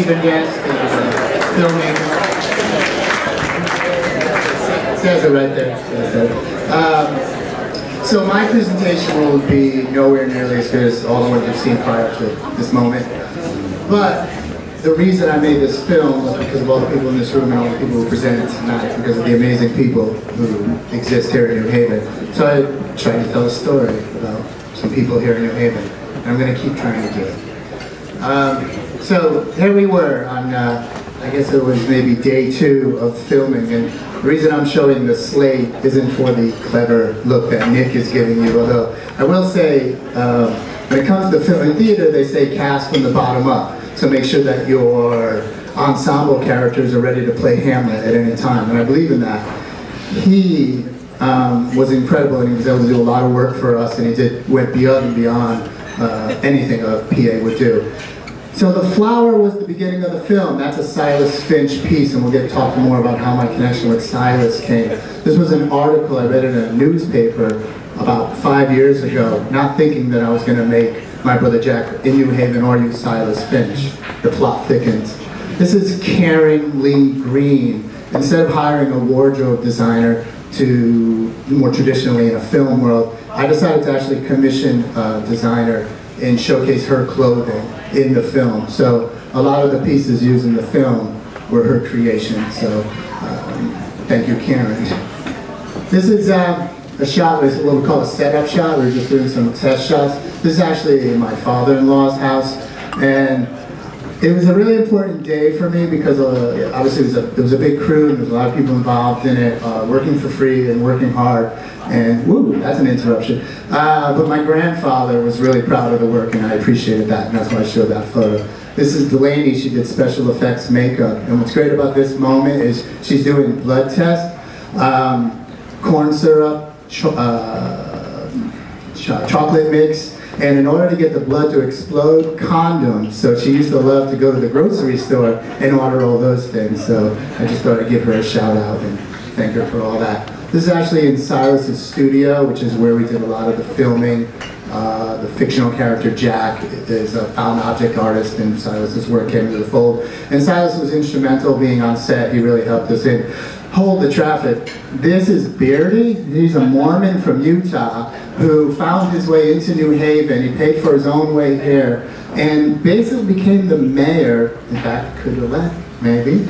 Stephen Dest, filmmaker. It says it right there. So my presentation will be nowhere nearly as good as all the ones you've seen prior to this moment. But the reason I made this film was because of all the people in this room and all the people who presented tonight, because of the amazing people who exist here in New Haven. So I tried to tell a story about some people here in New Haven, and I'm going to keep trying to do it. So here we were on, I guess it was maybe day 2 of filming, and the reason I'm showing the slate isn't for the clever look that Nick is giving you, although I will say, when it comes to film and theater, they say cast from the bottom up. So make sure that your ensemble characters are ready to play Hamlet at any time, and I believe in that. He was incredible, and he was able to do a lot of work for us, and he went beyond and beyond anything a PA would do. So the flower was the beginning of the film. That's a Silas Finch piece, and we'll get to talk more about how my connection with Silas came. This was an article I read in a newspaper about 5 years ago, not thinking that I was going to make My Brother Jack in New Haven or use Silas Finch. The plot thickens. This is Karen Lee Green. Instead of hiring a wardrobe designer to more traditionally in a film world, I decided to actually commission a designer and showcase her clothing in the film. So a lot of the pieces used in the film were her creation. So thank you, Karen. This is a shot, what we call a setup shot. We're just doing some test shots. This is actually my father-in-law's house, and it was a really important day for me because obviously it was a big crew and there was a lot of people involved in it, working for free and working hard. And woo, that's an interruption. But my grandfather was really proud of the work, and I appreciated that, and that's why I showed that photo. This is Delaney. She did special effects makeup, and what's great about this moment is she's doing blood tests, corn syrup, chocolate mix, and in order to get the blood to explode, condoms. So she used to love to go to the grocery store and order all those things. So I just thought I'd give her a shout out and thank her for all that. This is actually in Silas's studio, which is where we did a lot of the filming. The fictional character Jack is a found object artist, and Silas's work came into the fold. And Silas was instrumental being on set. He really helped us in. Hold the traffic. This is Beardy. He's a Mormon from Utah who found his way into New Haven. He paid for his own way here and basically became the mayor. In fact, could have left, maybe.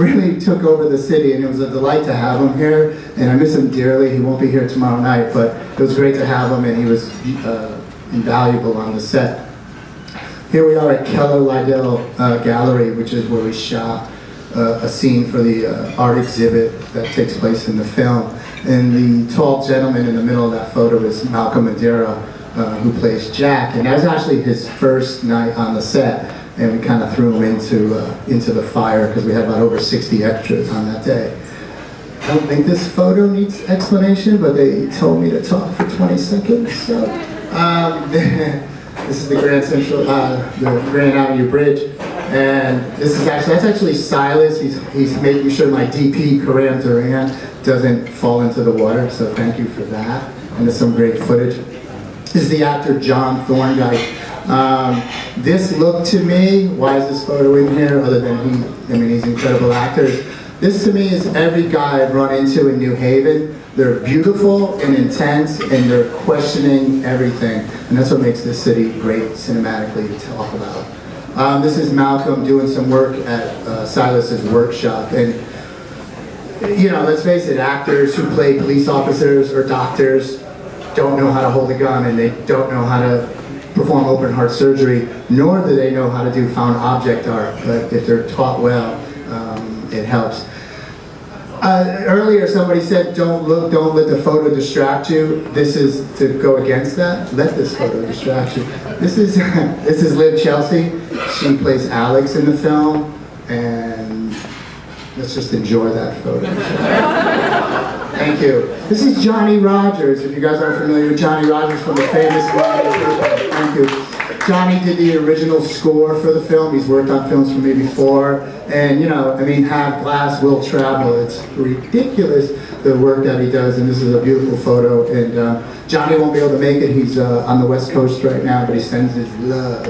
Really took over the city, and it was a delight to have him here. And I miss him dearly. He won't be here tomorrow night, but it was great to have him, and he was invaluable on the set. Here we are at Keller Liddell Gallery, which is where we shot a scene for the art exhibit that takes place in the film. And the tall gentleman in the middle of that photo is Malcolm Madeira, who plays Jack. And that was actually his first night on the set, and we kind of threw him into the fire because we had about over 60 extras on that day. I don't think this photo needs explanation, but they told me to talk for 20 seconds. So this is the Grand Central, the Grand Avenue Bridge. And this is that's actually Silas. He's making sure my DP, Karam Duran, doesn't fall into the water, so thank you for that. And there's some great footage. This is the actor John Thorndyke. This look to me, why is this photo in here other than he's incredible actors. This to me is every guy I've run into in New Haven. They're beautiful and intense, and they're questioning everything. And that's what makes this city great cinematically to talk about. This is Malcolm doing some work at Silas's workshop, and you know, let's face it, actors who play police officers or doctors don't know how to hold a gun, and they don't know how to perform open heart surgery, nor do they know how to do found object art, but if they're taught well, it helps. Earlier somebody said, don't let the photo distract you. This is to go against that. Let this photo distract you. This is Liv Chelsea. She plays Alex in the film, and let's just enjoy that photo. Thank you. This is Johnny Rogers, if you guys aren't familiar with Johnny Rogers from the famous movie. Thank you. Johnny did the original score for the film. He's worked on films for me before. And, you know, I mean, Have Glass Will Travel. It's ridiculous, the work that he does, and this is a beautiful photo. And Johnny won't be able to make it. He's on the West Coast right now, but he sends his love.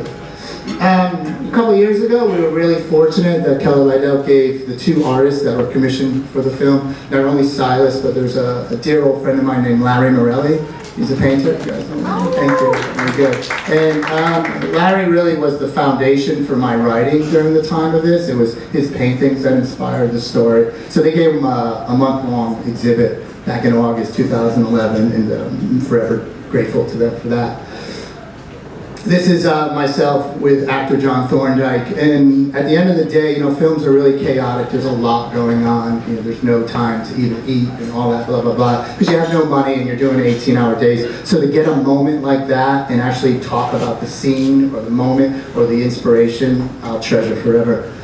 A couple years ago, we were really fortunate that Keller Lydell gave the 2 artists that were commissioned for the film, not only Silas, but there's a dear old friend of mine named Larry Morelli. He's a painter. You guys know him? Thank you. Very good. And Larry really was the foundation for my writing during the time of this. It was his paintings that inspired the story. So they gave him a month-long exhibit back in August 2011, and I'm forever grateful to them for that. This is myself with actor John Thorndike, and at the end of the day, you know, films are really chaotic. There's a lot going on. You know, there's no time to even eat and all that blah blah blah because you have no money and you're doing 18-hour days. So to get a moment like that and actually talk about the scene or the moment or the inspiration, I'll treasure forever.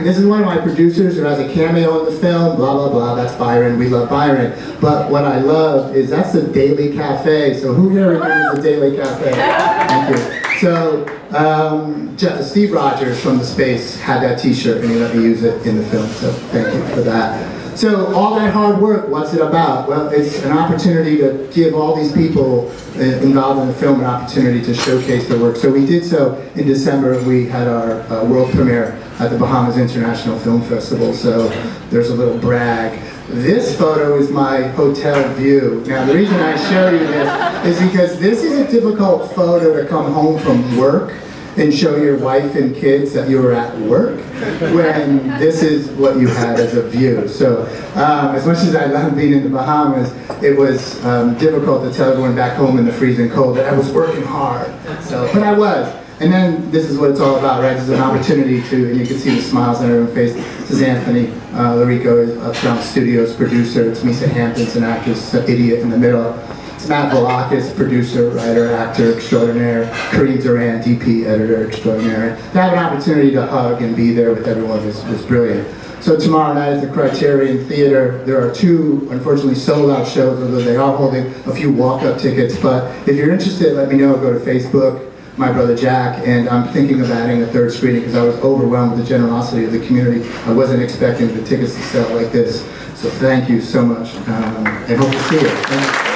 This is one of my producers who has a cameo in the film, blah blah blah, that's Byron, we love Byron. But what I love is that's the Daily Cafe. So who here remembers the Daily Cafe? Thank you. So Steve Rogers from The Space had that t-shirt and he let me use it in the film, so thank you for that. So all that hard work, what's it about? Well, it's an opportunity to give all these people involved in the film an opportunity to showcase their work. So we did so in December. We had our world premiere at the Bahamas International Film Festival. So there's a little brag. This photo is my hotel view. Now the reason I show you this is because this is a difficult photo to come home from work and show your wife and kids that you were at work when this is what you had as a view. So as much as I love being in the Bahamas, it was difficult to tell everyone back home in the freezing cold that I was working hard. So, but I was. And then this is what it's all about, right? This is an opportunity to, and you can see the smiles on everyone's face. This is Anthony Larico, Uptown Studios producer. It's Misa Hampton's an actress, idiot in the middle. It's Matt Velakis, producer, writer, actor extraordinaire. Kareem Duran, DP, editor extraordinaire. To have an opportunity to hug and be there with everyone was brilliant. So tomorrow night at the Criterion Theater, there are 2, unfortunately, sold-out shows, although they are holding a few walk-up tickets. But if you're interested, let me know. Go to Facebook, my brother Jack, and I'm thinking of adding a 3rd screening because I was overwhelmed with the generosity of the community. I wasn't expecting the tickets to sell like this. So thank you so much, and hope to see you.